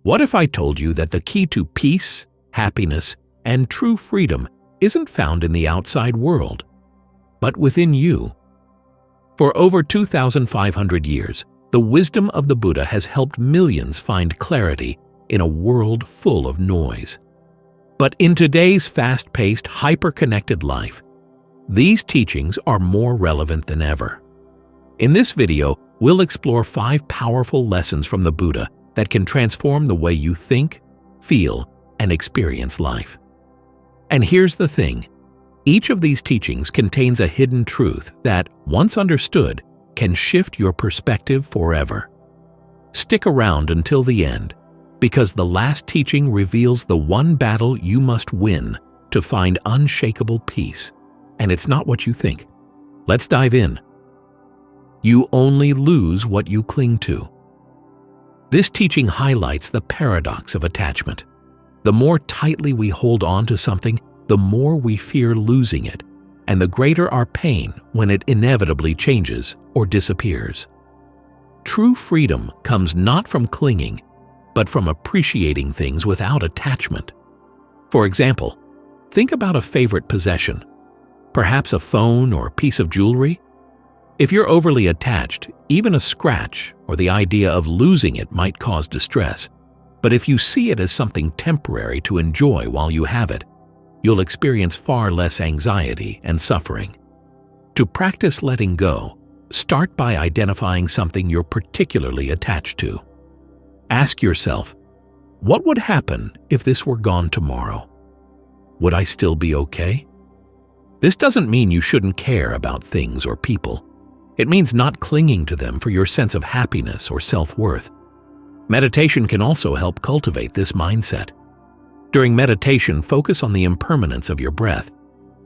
What if I told you that the key to peace, happiness, and true freedom isn't found in the outside world, but within you? For over 2,500 years, the wisdom of the Buddha has helped millions find clarity in a world full of noise. But in today's fast-paced, hyper-connected life, these teachings are more relevant than ever. In this video, we'll explore 5 powerful lessons from the Buddha that can transform the way you think, feel, and experience life. And here's the thing. Each of these teachings contains a hidden truth that, once understood, can shift your perspective forever. Stick around until the end, because the last teaching reveals the one battle you must win to find unshakable peace. And it's not what you think. Let's dive in. You only lose what you cling to. This teaching highlights the paradox of attachment. The more tightly we hold on to something, the more we fear losing it, and the greater our pain when it inevitably changes or disappears. True freedom comes not from clinging, but from appreciating things without attachment. For example, think about a favorite possession, perhaps a phone or piece of jewelry. If you're overly attached, even a scratch or the idea of losing it might cause distress. But if you see it as something temporary to enjoy while you have it, you'll experience far less anxiety and suffering. To practice letting go, start by identifying something you're particularly attached to. Ask yourself, what would happen if this were gone tomorrow? Would I still be okay? This doesn't mean you shouldn't care about things or people. It means not clinging to them for your sense of happiness or self-worth. Meditation can also help cultivate this mindset. During meditation, focus on the impermanence of your breath.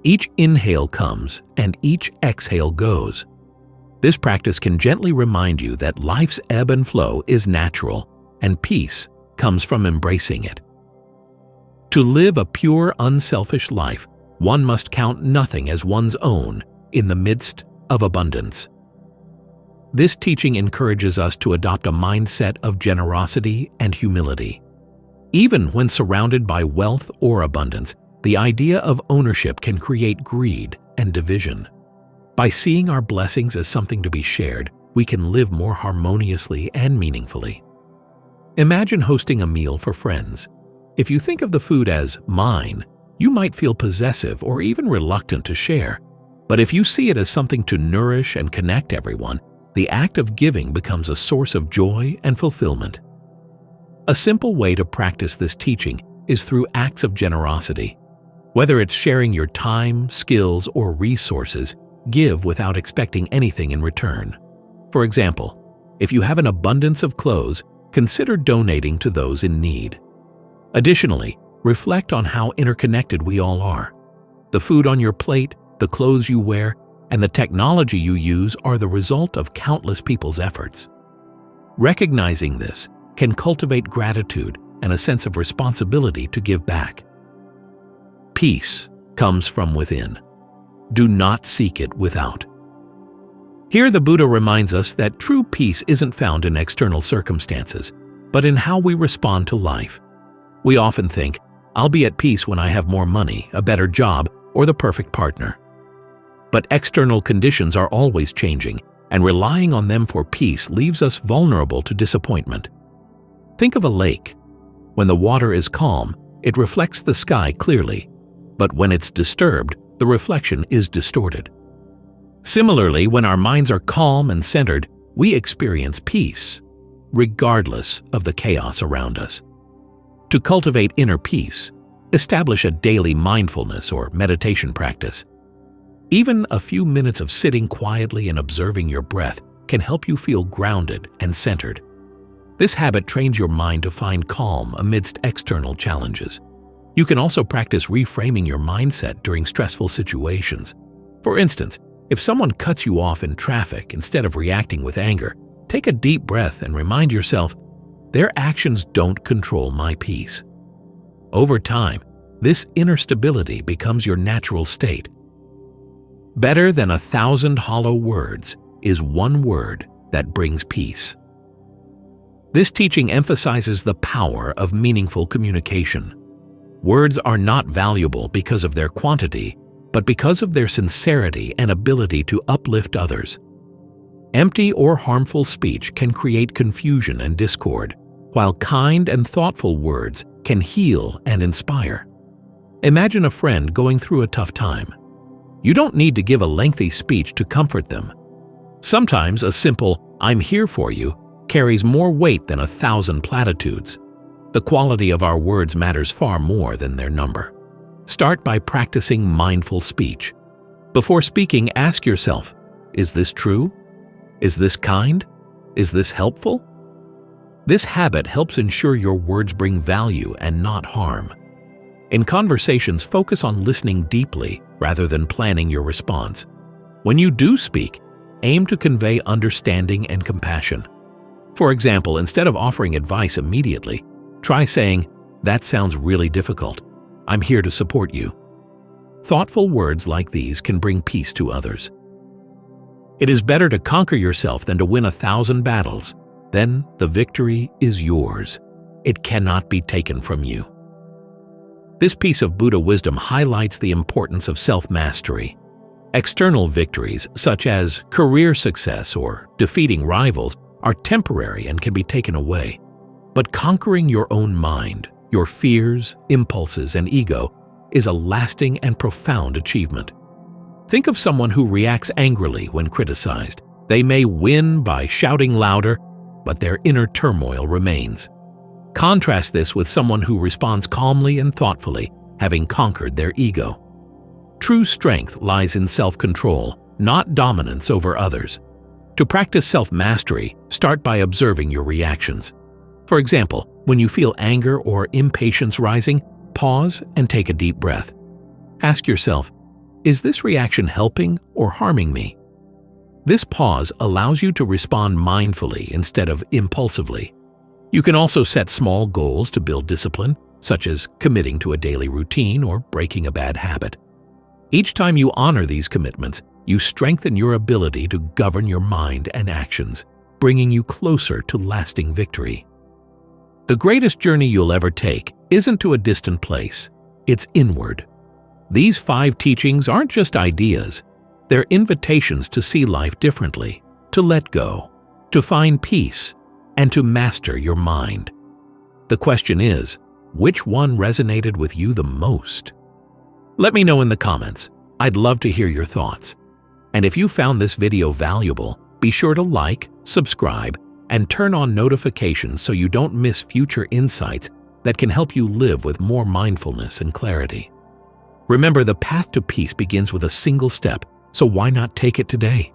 Each inhale comes and each exhale goes. This practice can gently remind you that life's ebb and flow is natural, and peace comes from embracing it. To live a pure, unselfish life, one must count nothing as one's own in the midst of abundance. This teaching encourages us to adopt a mindset of generosity and humility. Even when surrounded by wealth or abundance, the idea of ownership can create greed and division. By seeing our blessings as something to be shared, we can live more harmoniously and meaningfully. Imagine hosting a meal for friends. If you think of the food as mine, you might feel possessive or even reluctant to share. But if you see it as something to nourish and connect everyone, the act of giving becomes a source of joy and fulfillment. A simple way to practice this teaching is through acts of generosity. Whether it's sharing your time, skills, or resources, give without expecting anything in return. For example, if you have an abundance of clothes, consider donating to those in need. Additionally, reflect on how interconnected we all are. The food on your plate, the clothes you wear, and the technology you use are the result of countless people's efforts. Recognizing this can cultivate gratitude and a sense of responsibility to give back. Peace comes from within. Do not seek it without. Here the Buddha reminds us that true peace isn't found in external circumstances, but in how we respond to life. We often think, I'll be at peace when I have more money, a better job, or the perfect partner. But external conditions are always changing, and relying on them for peace leaves us vulnerable to disappointment. Think of a lake. When the water is calm, it reflects the sky clearly, but when it's disturbed, the reflection is distorted. Similarly, when our minds are calm and centered, we experience peace, regardless of the chaos around us. To cultivate inner peace, establish a daily mindfulness or meditation practice. Even a few minutes of sitting quietly and observing your breath can help you feel grounded and centered. This habit trains your mind to find calm amidst external challenges. You can also practice reframing your mindset during stressful situations. For instance, if someone cuts you off in traffic, instead of reacting with anger, take a deep breath and remind yourself, their actions don't control my peace. Over time, this inner stability becomes your natural state. Better than 1,000 hollow words is one word that brings peace. This teaching emphasizes the power of meaningful communication. Words are not valuable because of their quantity, but because of their sincerity and ability to uplift others. Empty or harmful speech can create confusion and discord, while kind and thoughtful words can heal and inspire. Imagine a friend going through a tough time. You don't need to give a lengthy speech to comfort them. Sometimes a simple "I'm here for you" carries more weight than 1,000 platitudes. The quality of our words matters far more than their number. Start by practicing mindful speech. Before speaking, ask yourself, is this true? Is this kind? Is this helpful? This habit helps ensure your words bring value and not harm. In conversations, focus on listening deeply rather than planning your response. When you do speak, aim to convey understanding and compassion. For example, instead of offering advice immediately, try saying, "That sounds really difficult. I'm here to support you." Thoughtful words like these can bring peace to others. It is better to conquer yourself than to win 1,000 battles. Then the victory is yours. It cannot be taken from you. This piece of Buddha wisdom highlights the importance of self-mastery. External victories, such as career success or defeating rivals, are temporary and can be taken away. But conquering your own mind, your fears, impulses, and ego is a lasting and profound achievement. Think of someone who reacts angrily when criticized. They may win by shouting louder, but their inner turmoil remains. Contrast this with someone who responds calmly and thoughtfully, having conquered their ego. True strength lies in self-control, not dominance over others. To practice self-mastery, start by observing your reactions. For example, when you feel anger or impatience rising, pause and take a deep breath. Ask yourself, is this reaction helping or harming me? This pause allows you to respond mindfully instead of impulsively. You can also set small goals to build discipline, such as committing to a daily routine or breaking a bad habit. Each time you honor these commitments, you strengthen your ability to govern your mind and actions, bringing you closer to lasting victory. The greatest journey you'll ever take isn't to a distant place, it's inward. These 5 teachings aren't just ideas, they're invitations to see life differently, to let go, to find peace, and to master your mind. The question is, which one resonated with you the most? Let me know in the comments. I'd love to hear your thoughts. And if you found this video valuable, be sure to like, subscribe, and turn on notifications so you don't miss future insights that can help you live with more mindfulness and clarity. Remember, the path to peace begins with a single step, so why not take it today?